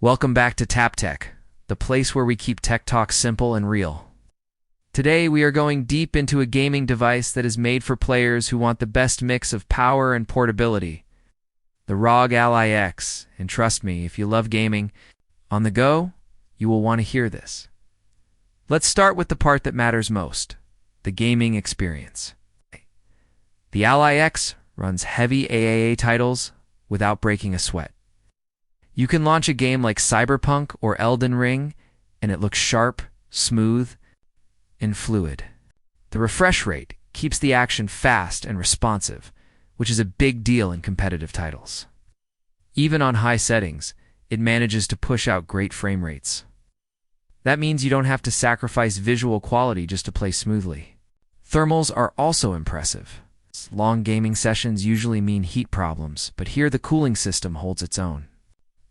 Welcome back to Tap Tech, the place where we keep tech talk simple and real. Today we are going deep into a gaming device that is made for players who want the best mix of power and portability. The ROG Ally X, and trust me, if you love gaming on the go, you will want to hear this. Let's start with the part that matters most, the gaming experience. The Ally X runs heavy AAA titles without breaking a sweat. You can launch a game like Cyberpunk or Elden Ring, and it looks sharp, smooth, and fluid. The refresh rate keeps the action fast and responsive, which is a big deal in competitive titles. Even on high settings, it manages to push out great frame rates. That means you don't have to sacrifice visual quality just to play smoothly. Thermals are also impressive. Long gaming sessions usually mean heat problems, but here the cooling system holds its own.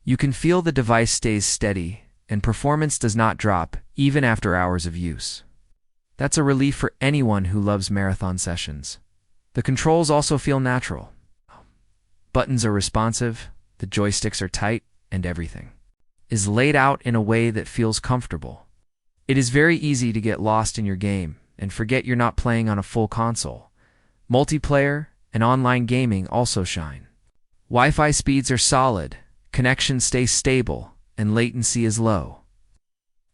You can feel the device stays steady, and performance does not drop even after hours of use. That's a relief for anyone who loves marathon sessions. The controls also feel natural. Buttons are responsive, the joysticks are tight, and everything is laid out in a way that feels comfortable. It is very easy to get lost in your game and forget you're not playing on a full console. Multiplayer and online gaming also shine. Wi-Fi speeds are solid, connection stays stable, and latency is low.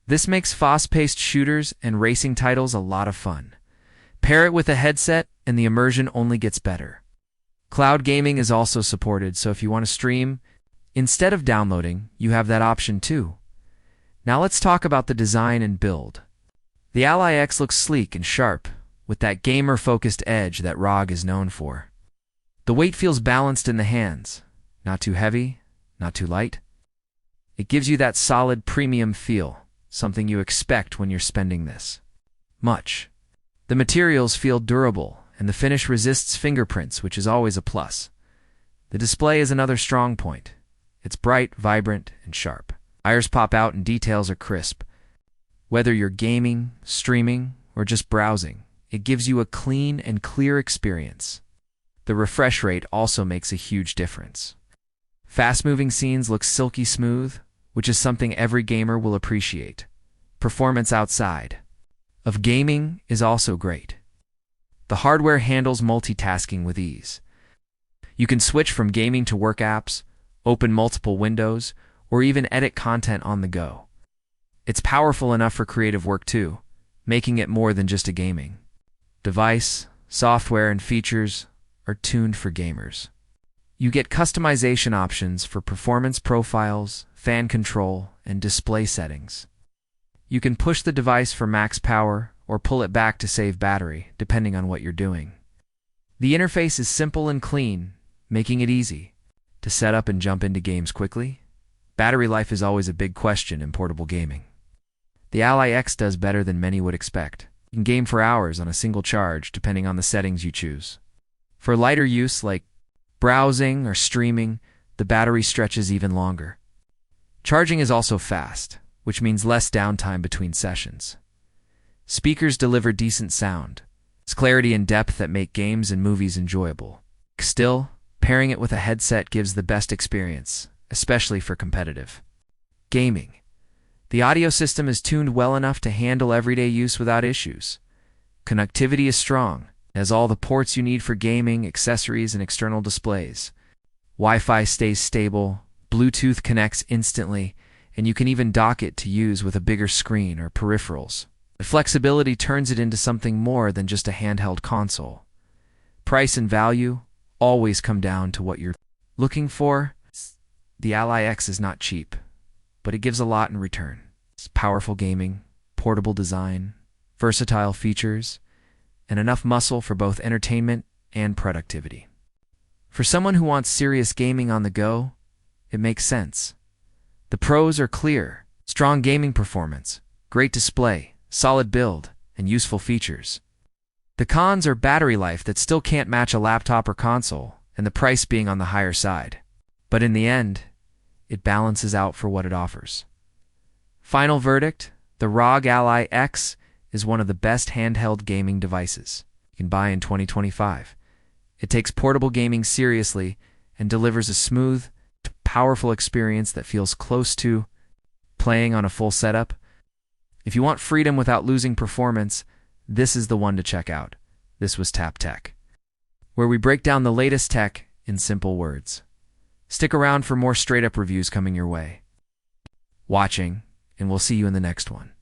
This makes fast-paced shooters and racing titles a lot of fun. Pair it with a headset, and the immersion only gets better. Cloud gaming is also supported, so if you want to stream, instead of downloading, you have that option too. Now let's talk about the design and build. The Ally X looks sleek and sharp, with that gamer-focused edge that ROG is known for. The weight feels balanced in the hands, not too heavy, not too light. It gives you that solid premium feel, something you expect when you're spending this much. The materials feel durable, and the finish resists fingerprints, which is always a plus. The display is another strong point. It's bright, vibrant, and sharp. Eyes pop out and details are crisp. Whether you're gaming, streaming, or just browsing, it gives you a clean and clear experience. The refresh rate also makes a huge difference. Fast-moving scenes look silky smooth, which is something every gamer will appreciate. Performance outside of gaming is also great. The hardware handles multitasking with ease. You can switch from gaming to work apps, open multiple windows, or even edit content on the go. It's powerful enough for creative work too, making it more than just a gaming device. Software and features are tuned for gamers. You get customization options for performance profiles, fan control, and display settings. You can push the device for max power or pull it back to save battery, depending on what you're doing. The interface is simple and clean, making it easy to set up and jump into games quickly. Battery life is always a big question in portable gaming. The Ally X does better than many would expect. You can game for hours on a single charge, depending on the settings you choose. For lighter use like browsing or streaming, the battery stretches even longer. Charging is also fast, which means less downtime between sessions. Speakers deliver decent sound. It's clarity and depth that make games and movies enjoyable. Still, pairing it with a headset gives the best experience, especially for competitive gaming. The audio system is tuned well enough to handle everyday use without issues. Connectivity is strong. It has all the ports you need for gaming, accessories, and external displays. Wi-Fi stays stable, Bluetooth connects instantly, and you can even dock it to use with a bigger screen or peripherals. The flexibility turns it into something more than just a handheld console. Price and value always come down to what you're looking for. The Ally X is not cheap, but it gives a lot in return. It's powerful gaming, portable design, versatile features, and enough muscle for both entertainment and productivity. For someone who wants serious gaming on the go, it makes sense. The pros are clear: strong gaming performance, great display, solid build, and useful features. The cons are battery life that still can't match a laptop or console, and the price being on the higher side. But in the end, it balances out for what it offers. Final verdict: the ROG Ally X is one of the best handheld gaming devices you can buy in 2025. It takes portable gaming seriously and delivers a smooth, powerful experience that feels close to playing on a full setup. If you want freedom without losing performance, this is the one to check out. This was Tap Tech, where we break down the latest tech in simple words. Stick around for more straight-up reviews coming your way. Watching, and we'll see you in the next one.